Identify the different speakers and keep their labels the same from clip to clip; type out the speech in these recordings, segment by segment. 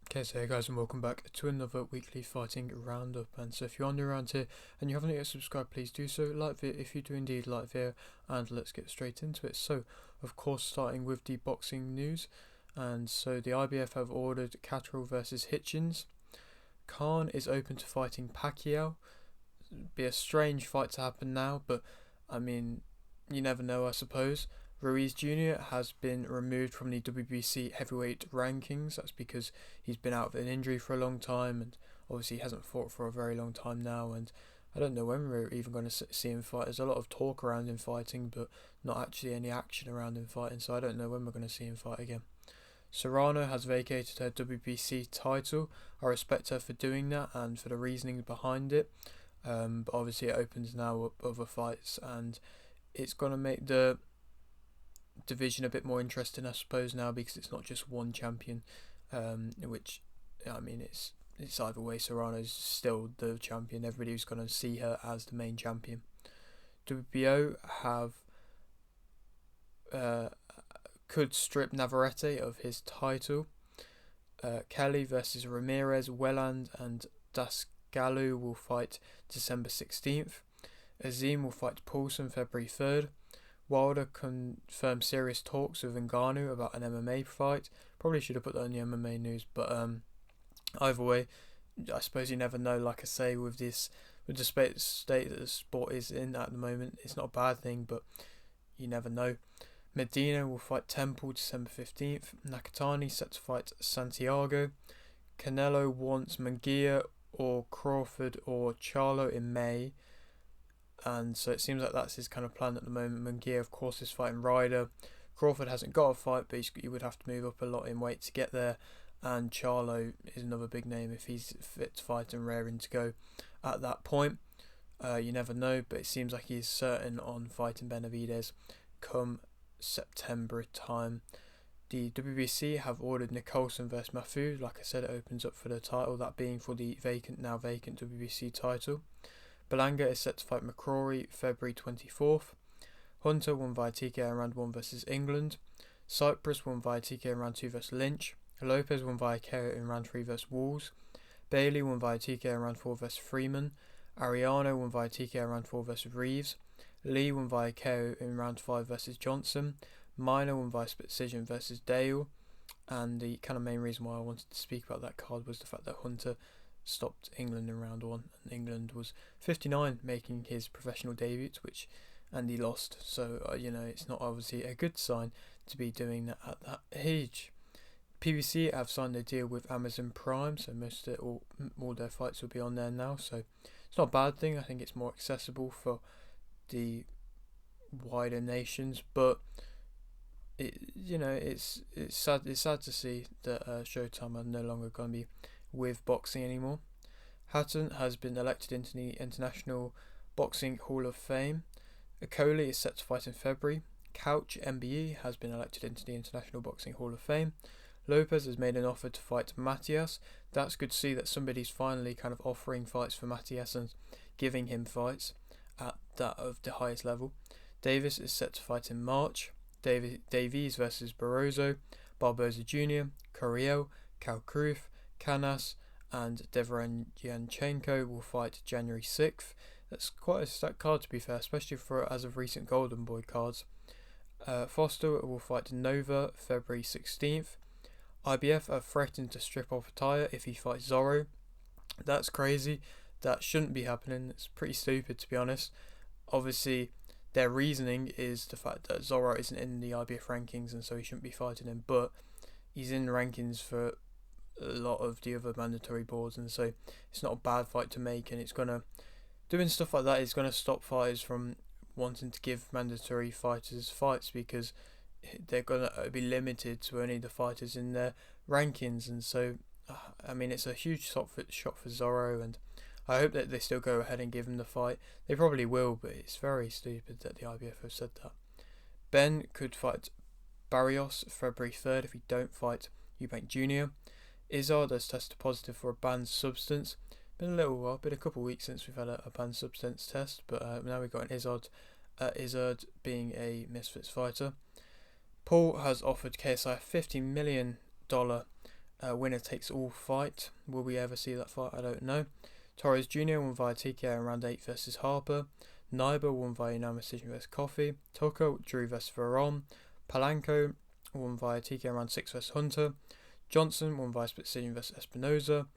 Speaker 1: Okay, so hey guys, and welcome back to another weekly fighting roundup. And so if you're new around here and you haven't yet subscribed, please do so. Like video if you do indeed like video, and let's get straight into it. So, of course, starting with the boxing news, and so the IBF have ordered Catterall versus Hitchens. Khan is open to fighting Pacquiao. Be a strange fight to happen now, but I mean, you never know, I suppose. Ruiz Jr. has been removed from the WBC heavyweight rankings. That's because he's been out of an injury for a long time, and obviously he hasn't fought for a very long time now. And I don't know when we're even going to see him fight. There's a lot of talk around him fighting, but not actually any action around him fighting. So I don't know when we're going to see him fight again. Serrano has vacated her WBC title. I respect her for doing that and for the reasoning behind it. But obviously it opens now up other fights, and it's going to make the division a bit more interesting, I suppose, now, because it's not just one champion, which, I mean, it's either way. Serrano's still the champion. Everybody's going to see her as the main champion. WBO have could strip Navarrete of his title. Kelly versus Ramirez, Welland and Dasgalu will fight December 16th. Azim will fight Paulson February 3rd. Wilder confirmed serious talks with Ngannou about an MMA fight. Probably should have put that in the MMA news, but either way, I suppose you never know. Like I say, with the state that the sport is in at the moment, it's not a bad thing, but you never know. Medina will fight Temple December 15th. Nakatani set to fight Santiago. Canelo wants Munguia or Crawford or Charlo in May. And so it seems like that's his kind of plan at the moment. Munguia, of course, is fighting Ryder. Crawford hasn't got a fight, but he would have to move up a lot in weight to get there. And Charlo is another big name if he's fit to fight and raring to go at that point. You never know, but it seems like he's certain on fighting Benavidez come September time. The WBC have ordered Nicholson versus Mahfoud. Like I said, it opens up for the title, that being for the now vacant WBC title. Belanga is set to fight McCrory February 24th. Hunter won via TKO in round 1 versus England. Cyprus won via TKO in round 2 versus Lynch. Lopez won via KO in round 3 versus Walls. Bailey won via TKO in round 4 versus Freeman. Ariano won via TKO in round 4 versus Reeves. Lee won via KO in round 5 versus Johnson. Minor won via split decision versus Dale. And the kind of main reason why I wanted to speak about that card was the fact that Hunter stopped England in round 1, and England was 59 making his professional debut, and he lost. So it's not obviously a good sign to be doing that at that age. PBC have signed a deal with Amazon Prime, so all their fights will be on there now. So it's not a bad thing. I think it's more accessible for the wider nations, but it's sad. It's sad to see that Showtime are no longer going to be with boxing anymore. Hatton has been elected into the International Boxing Hall of Fame. Okoli is set to fight in February. Couch MBE has been elected into the International Boxing Hall of Fame. Lopez has made an offer to fight Matias. That's good to see that somebody's finally kind of offering fights for Matias and giving him fights at that of the highest level. Davis is set to fight in March. Davies versus Barroso. Barboza Jr., Coriel, Kalkruf, Canas and Deverenchenko will fight January 6th. That's quite a stacked card, to be fair, especially for as of recent Golden Boy cards. Foster will fight Nova February 16th. IBF have threatened to strip off attire if he fights Zorro. That's crazy. That shouldn't be happening. It's pretty stupid, to be honest. Obviously, their reasoning is the fact that Zorro isn't in the IBF rankings, and so he shouldn't be fighting him, but he's in the rankings for a lot of the other mandatory boards, and so it's not a bad fight to make, and doing stuff like that is going to stop fighters from wanting to give mandatory fighters fights, because they're going to be limited to only the fighters in their rankings. And so I mean, it's a huge shot for Zorro, and I hope that they still go ahead and give him the fight. They probably will, but it's very stupid that the IBF have said that. Ben could fight Barrios February 3rd if he don't fight Eubank Jr. Izzard has tested positive for a banned substance. Been a little while, been a couple of weeks since we've had a banned substance test, but now we've got an Izzard being a Misfits fighter. Paul has offered KSI a $50 million Winner takes all fight. Will we ever see that fight? I don't know. Torres Jr. won via TKO in round 8 versus Harper. Naiba won via unanimous decision versus Coffey. Tucker drew versus Veron. Palanco won via TKO in round 6 versus Hunter. Johnson won via split decision versus Espinoza.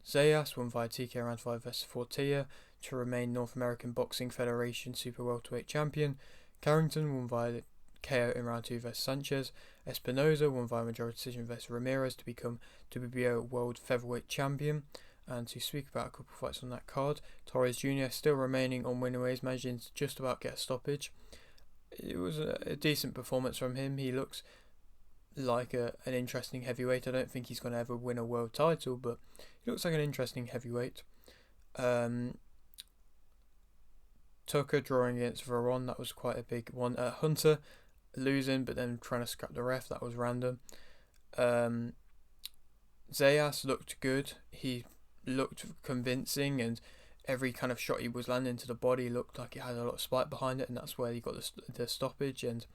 Speaker 1: Zayas won via TKO in round 5 versus Fortia to remain North American Boxing Federation Super Welterweight Champion. Carrington won via KO in round 2 versus Sanchez. Espinoza won via majority decision versus Ramirez to become WBO World Featherweight Champion. And to speak about a couple of fights on that card, Torres Jr. still remaining on winning ways, managing to just about get a stoppage. It was a decent performance from him. He looks like an interesting heavyweight. I don't think he's going to ever win a world title, but he looks like an interesting heavyweight. Tucker drawing against Veron, that was quite a big one. Hunter losing, but then trying to scrap the ref, that was random. Zayas looked good. He looked convincing, and every kind of shot he was landing to the body looked like it had a lot of spike behind it, and that's where he got the stoppage, and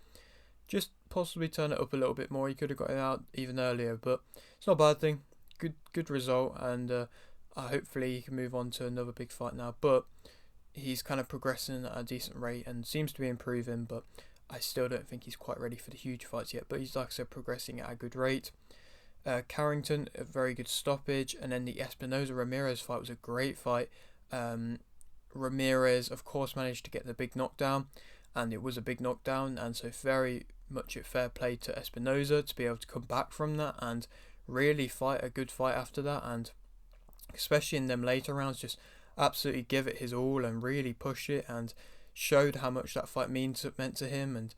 Speaker 1: just possibly turn it up a little bit more. He could have got it out even earlier, but it's not a bad thing. Good result, and hopefully he can move on to another big fight now, but he's kind of progressing at a decent rate and seems to be improving, but I still don't think he's quite ready for the huge fights yet, but he's, like I said, progressing at a good rate. Carrington, a very good stoppage, and then the Espinoza-Ramirez fight was a great fight. Ramirez, of course, managed to get the big knockdown, and it was a big knockdown, and so very much a fair play to Espinoza to be able to come back from that and really fight a good fight after that, and especially in them later rounds, just absolutely give it his all and really push it, and showed how much that fight meant to him. And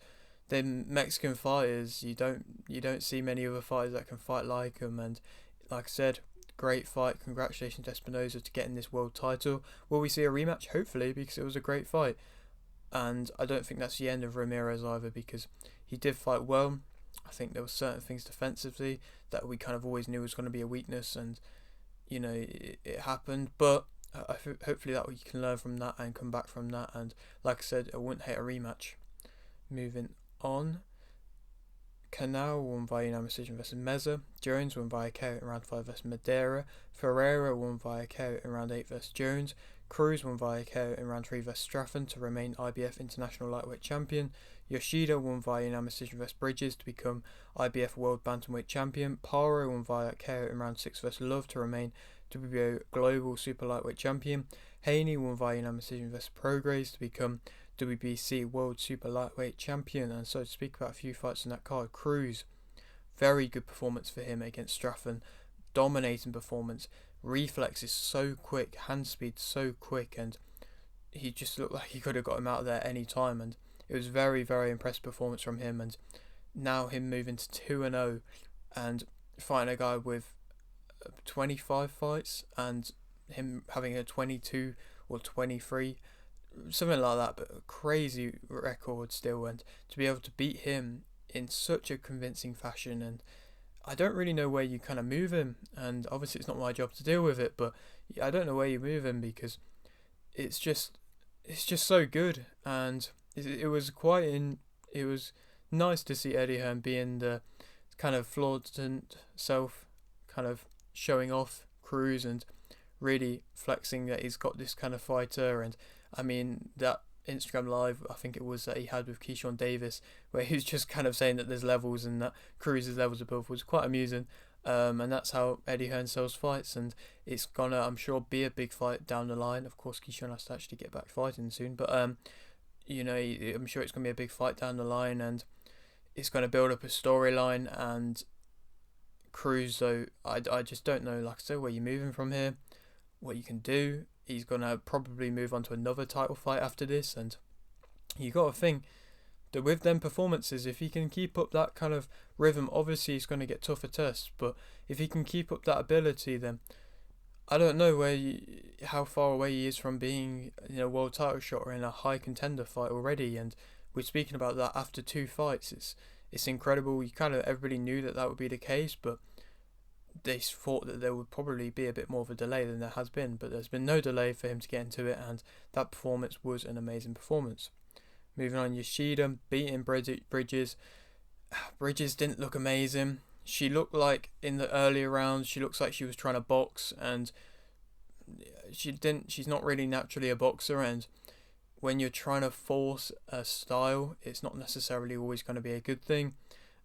Speaker 1: then Mexican fighters, you don't see many other fighters that can fight like him, and like I said, great fight. Congratulations to Espinoza to getting this world title. Will we see a rematch? Hopefully, because it was a great fight. And I don't think that's the end of Ramirez either, because he did fight well. I think there were certain things defensively that we kind of always knew was going to be a weakness, and it happened, but hopefully that we can learn from that and come back from that, and like I said, I wouldn't hate a rematch. Moving on, Canal won via unanimous decision versus Meza. Jones won via KO in round 5 versus Madeira. Ferreira won via KO in round 8 versus Jones. Cruz won via KO in round 3 versus Straffen to remain IBF International Lightweight Champion. Yoshida won via unanimous decision versus Bridges to become IBF World Bantamweight Champion. Paro won via KO in round 6 versus Love to remain WBO Global Super Lightweight Champion. Haney won via unanimous decision versus Prograis to become WBC World Super Lightweight Champion. And so to speak about a few fights in that card, Cruz, very good performance for him against Straffen, dominating performance, reflexes so quick, hand speed so quick, and he just looked like he could have got him out of there any time, and it was very, very impressive performance from him. And now him moving to 2-0 and fighting a guy with 25 fights and him having a 22 or 23, something like that, but a crazy record still, and to be able to beat him in such a convincing fashion. And I don't really know where you kind of move him, and obviously it's not my job to deal with it, but I don't know where you move him, because it's just so good. And it was nice to see Eddie Hearn being the kind of flauntant self, kind of showing off Cruz and really flexing that he's got this kind of fighter. And I mean, that Instagram live, I think it was, that he had with Keyshawn Davis, where he was just kind of saying that there's levels and that Cruz's levels above, was quite amusing. And that's how Eddie Hearn sells fights, and it's gonna, I'm sure, be a big fight down the line. Of course, Keyshawn has to actually get back fighting soon, but I'm sure it's gonna be a big fight down the line, and it's gonna build up a storyline. And Cruz, though, I just don't know, like I said, where you're moving from here, what you can do. He's going to probably move on to another title fight after this, and you got to think that with them performances, if he can keep up that kind of rhythm, obviously he's going to get tougher tests, but if he can keep up that ability, then I don't know how far away he is from being world title shot or in a high contender fight already. And we're speaking about that after 2 fights. It's incredible. Everybody knew that would be the case, but they thought that there would probably be a bit more of a delay than there has been, but there's been no delay for him to get into it, and that performance was an amazing performance. Moving on, Yoshida beating Bridges. Bridges didn't look amazing. she looked like in the earlier rounds, she looks like she was trying to box, and she didn't. She's not really naturally a boxer, and when you're trying to force a style, it's not necessarily always going to be a good thing.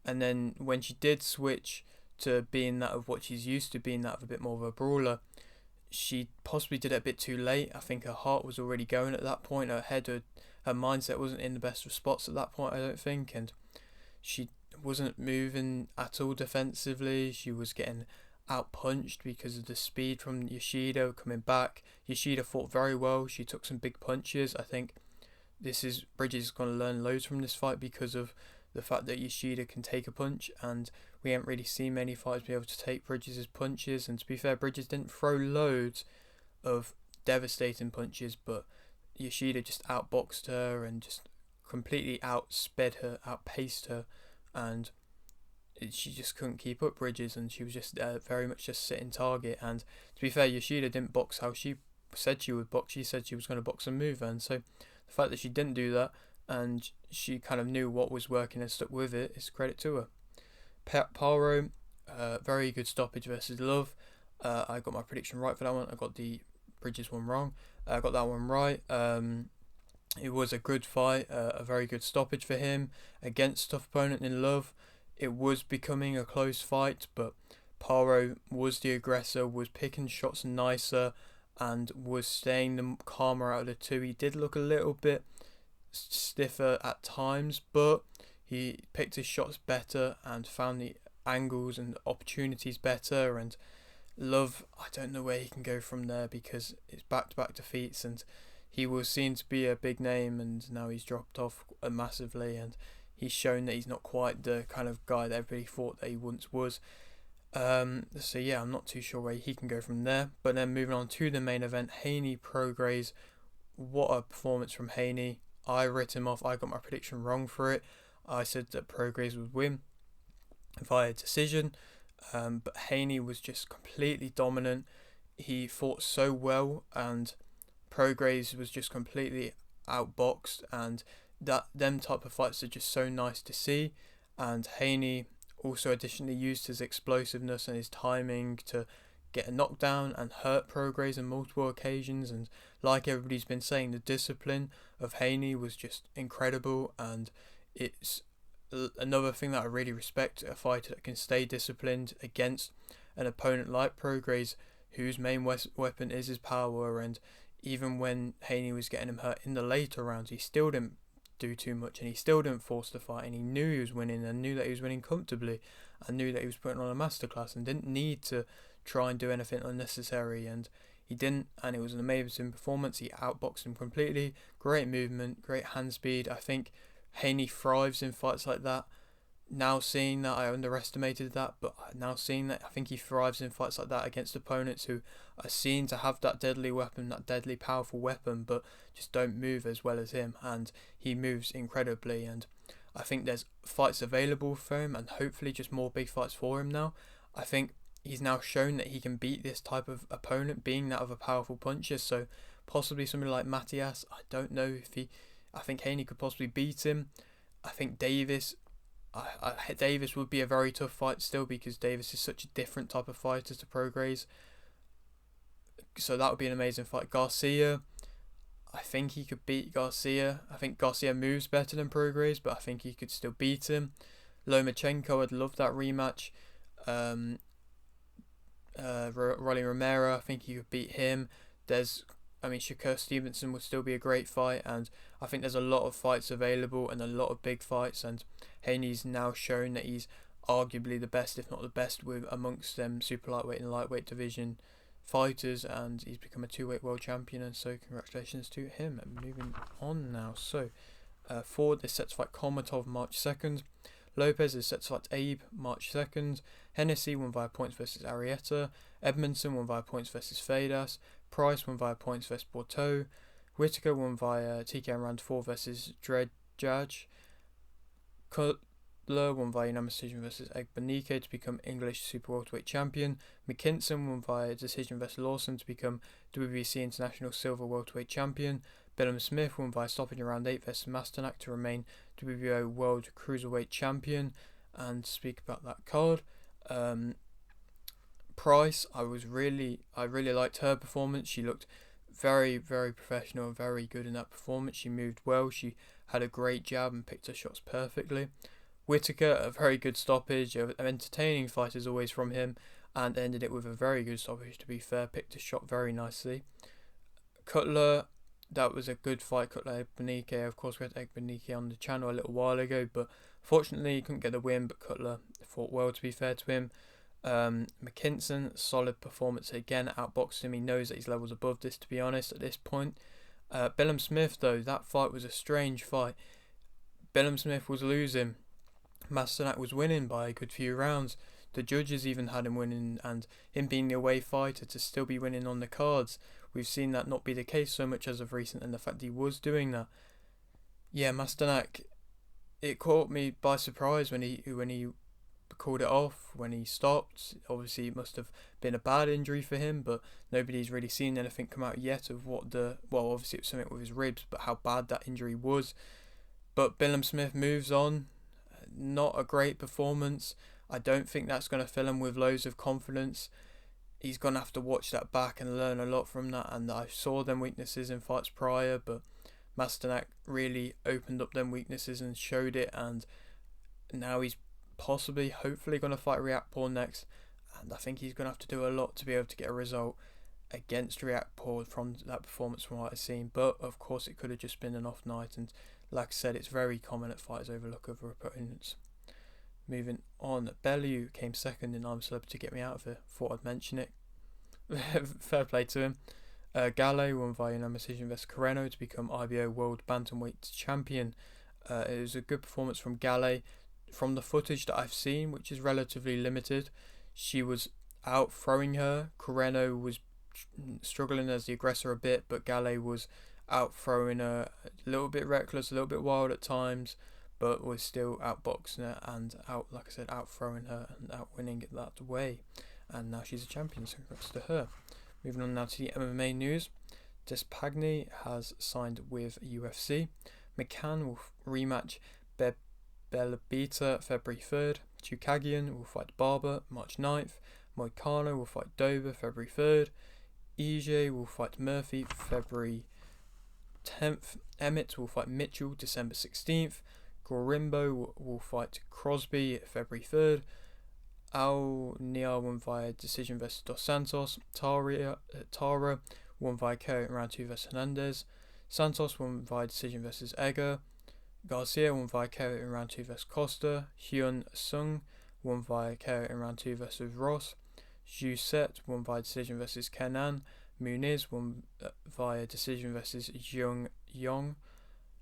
Speaker 1: And then when she did switch to being that of what she's used to, being that of a bit more of a brawler, she possibly did it a bit too late. I think her heart was already going at that point. Her mindset wasn't in the best of spots at that point, I don't think, and she wasn't moving at all defensively. She was getting out punched because of the speed from Yoshida coming back. Yoshida fought very well. She took some big punches. I think Bridges is going to learn loads from this fight because of the fact that Yoshida can take a punch, and we haven't really seen many fighters be able to take Bridges' punches. And to be fair, Bridges didn't throw loads of devastating punches, but Yoshida just outboxed her and just completely outsped her, outpaced her, and she just couldn't keep up Bridges, and she was just very much just sitting target. And to be fair, Yoshida didn't box how she said she would box. She said she was going to box and move, and so the fact that she didn't do that and she kind of knew what was working and stuck with it is credit to her. Paro, very good stoppage versus Love. I got my prediction right for that one. I got the Bridges one wrong. I got that one right. It was a good fight, a very good stoppage for him against tough opponent in Love. It was becoming a close fight, but Paro was the aggressor, was picking shots nicer, and was staying the calmer out of the two. He did look a little bit stiffer at times, but he picked his shots better and found the angles and opportunities better. And Love, I don't know where he can go from there because it's back-to-back defeats, and he was seen to be a big name, and now he's dropped off massively, and he's shown that he's not quite the kind of guy that everybody thought that he once was. So yeah, I'm not too sure where he can go from there. But then moving on to the main event, Haney Prograis. What a performance from Haney. I writ him off. I got my prediction wrong for it. I said that Prograis would win via decision, but Haney was just completely dominant. He fought so well, and Prograis was just completely outboxed, and them type of fights are just so nice to see. And Haney also additionally used his explosiveness and his timing to get a knockdown and hurt Prograis on multiple occasions. And like everybody's been saying, the discipline of Haney was just incredible, and it's another thing that I really respect, a fighter that can stay disciplined against an opponent like Prograis, whose main weapon is his power. And even when Haney was getting him hurt in the later rounds, he still didn't do too much, and he still didn't force the fight, and he knew he was winning, and knew that he was winning comfortably, and knew that he was putting on a masterclass, and didn't need to try and do anything unnecessary. And he didn't, and it was an amazing performance. He outboxed him completely. Great movement, great hand speed. I think Haney thrives in fights like that. Now seeing that, I underestimated that, but now seeing that, I think he thrives in fights like that against opponents who are seen to have that deadly weapon, that deadly powerful weapon, but just don't move as well as him. And he moves incredibly, and I think there's fights available for him, and hopefully just more big fights for him now. I think he's now shown that he can beat this type of opponent, being that of a powerful puncher. So possibly somebody like Matias, I don't know if I think Haney could possibly beat him. I think Davis would be a very tough fight still, because Davis is such a different type of fighter to Prograis. So that would be an amazing fight. Garcia, I think he could beat Garcia. I think Garcia moves better than Prograis, but I think he could still beat him. Lomachenko, I'd love that rematch. Rolly Romero, I think he could beat him. Shakur Stevenson would still be a great fight, and I think there's a lot of fights available and a lot of big fights, and Haney's now shown that he's arguably the best, if not the best, with amongst them super lightweight and lightweight division fighters, and he's become a two-weight world champion, and so congratulations to him. And moving on now, so Ford is set to fight Kolmatov March 2nd. Lopez is set to fight Abe March 2nd. Hennessy won via points versus Arietta. Edmondson won via points versus Fadas. Price won via points versus Bordeaux. Whitaker won via TKO round 4 versus Dredjaj. Cutler won via unanimous decision versus Egbenike to become English Super Welterweight Champion. McKinson won via decision versus Lawson to become WBC International Silver Welterweight Champion. Billum Smith won via stoppage in round 8 versus Masternak to remain WBO World Cruiserweight Champion. And to speak about that card, Price, I really liked her performance. She looked very, very professional and very good in that performance. She moved well. She had a great jab and picked her shots perfectly. Whittaker, a very good stoppage, an entertaining fight as always from him, and ended it with a very good stoppage, to be fair. Picked his shot very nicely. Cutler, that was a good fight. Cutler Egbenike, of course, we had Egbenike on the channel a little while ago, but fortunately he couldn't get the win, but Cutler fought well, to be fair to him. McKinson, solid performance again, outboxed him. He knows that he's levels above this, to be honest, at this point. Billum Smith, though, that fight was a strange fight. Billum Smith was losing. Masterclass was winning by a good few rounds. The judges even had him winning, and him being the away fighter to still be winning on the cards. We've seen that not be the case so much as of recent, and the fact he was doing that. Yeah, Masterclass, it caught me by surprise when he called it off, when he stopped. Obviously it must have been a bad injury for him, but nobody's really seen anything come out yet of what obviously it was something with his ribs, but how bad that injury was. But Billum Smith moves on. Not a great performance. I don't think that's going to fill him with loads of confidence. He's going to have to watch that back and learn a lot from that, and I saw them weaknesses in fights prior, but Masterclass really opened up them weaknesses and showed it, and now he's possibly, hopefully, going to fight Riakporhe next, and I think he's going to have to do a lot to be able to get a result against Riakporhe from that performance from what I've seen. But of course it could have just been an off night, and like I said, it's very common that fighters overlook other opponents. Moving on, Bellew came second in I'm Celeb to get me out of here. Thought I'd mention it. Fair play to him. Gale won via unanimous decision versus Coreno to become IBO World Bantamweight Champion. It was a good performance from Gale. From the footage that I've seen, which is relatively limited, she was out throwing her. Coreno was struggling as the aggressor a bit, but Gale was out throwing her, a little bit reckless, a little bit wild at times, but was still outboxing her and like I said, out throwing her and out winning it that way. And now she's a champion, so congrats to her. Moving on now to the MMA news. Despagny has signed with UFC. McCann will rematch Belabita February 3rd. Chukagian will fight Barber March 9th. Moicano will fight Dober February 3rd. EJ will fight Murphy February 10th. Emmett will fight Mitchell December 16th. Gorimbo will fight Crosby February 3rd. Al Niar won via decision versus Dos Santos. Tara won via KO in round 2 versus Hernandez. Santos won via decision versus Egger. Garcia won via KO in round 2 versus Costa. Hyun Sung won via KO in round 2 versus Ross. Zhu Set won via decision versus Kenan. Muniz won via decision versus Jung Yong.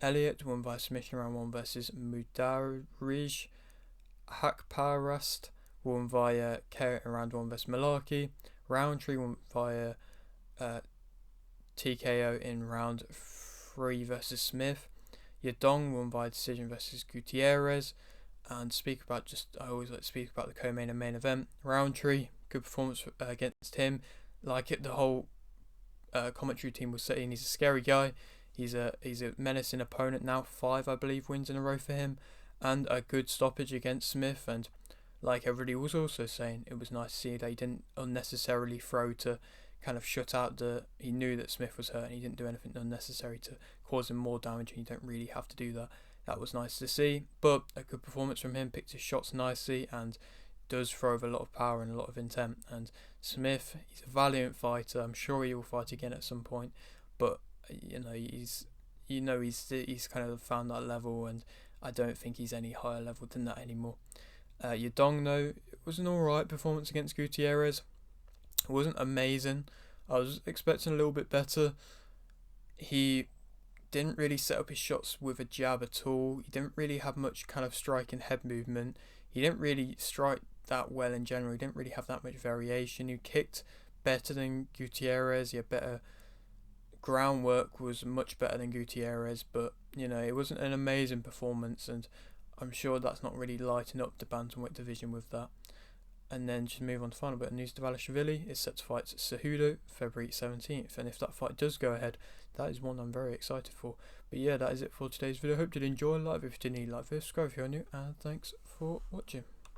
Speaker 1: Elliott won via submission round 1 versus Mudarij. Hakparast won via KO in round 1 versus Malarkey. Roundtree won via TKO in round 3 versus Smith. Yadong won via decision versus Gutierrez. And I always like to speak about the co-main and main event. Roundtree, good performance against him. Like it, the whole commentary team was saying he's a scary guy. He's a menacing opponent now. 5, I believe, wins in a row for him, and a good stoppage against Smith. And like everybody was also saying, it was nice to see that he didn't unnecessarily throw to kind of shut out he knew that Smith was hurt, and he didn't do anything unnecessary to cause him more damage, and you don't really have to do that. That was nice to see, but a good performance from him. Picked his shots nicely and does throw with a lot of power and a lot of intent. And Smith, he's a valiant fighter. I'm sure he will fight again at some point, but he's kind of found that level, and I don't think he's any higher level than that anymore. Yadong, though, it was an alright performance against Gutierrez. It wasn't amazing. I was expecting a little bit better. He didn't really set up his shots with a jab at all. He didn't really have much kind of strike and head movement. He didn't really strike that well in general. He didn't really have that much variation. He kicked better than Gutierrez. He had better groundwork, was much better than Gutierrez, but it wasn't an amazing performance, and I'm sure that's not really lighting up the bantamweight division with that. And then just move on to final bit of news. Dvalishvili is set to fight Cejudo February 17th, and if that fight does go ahead, that is one I'm very excited for. But yeah, that is it for today's video. Hope you did enjoy. Like if you did, like this, subscribe if you're new, and thanks for watching.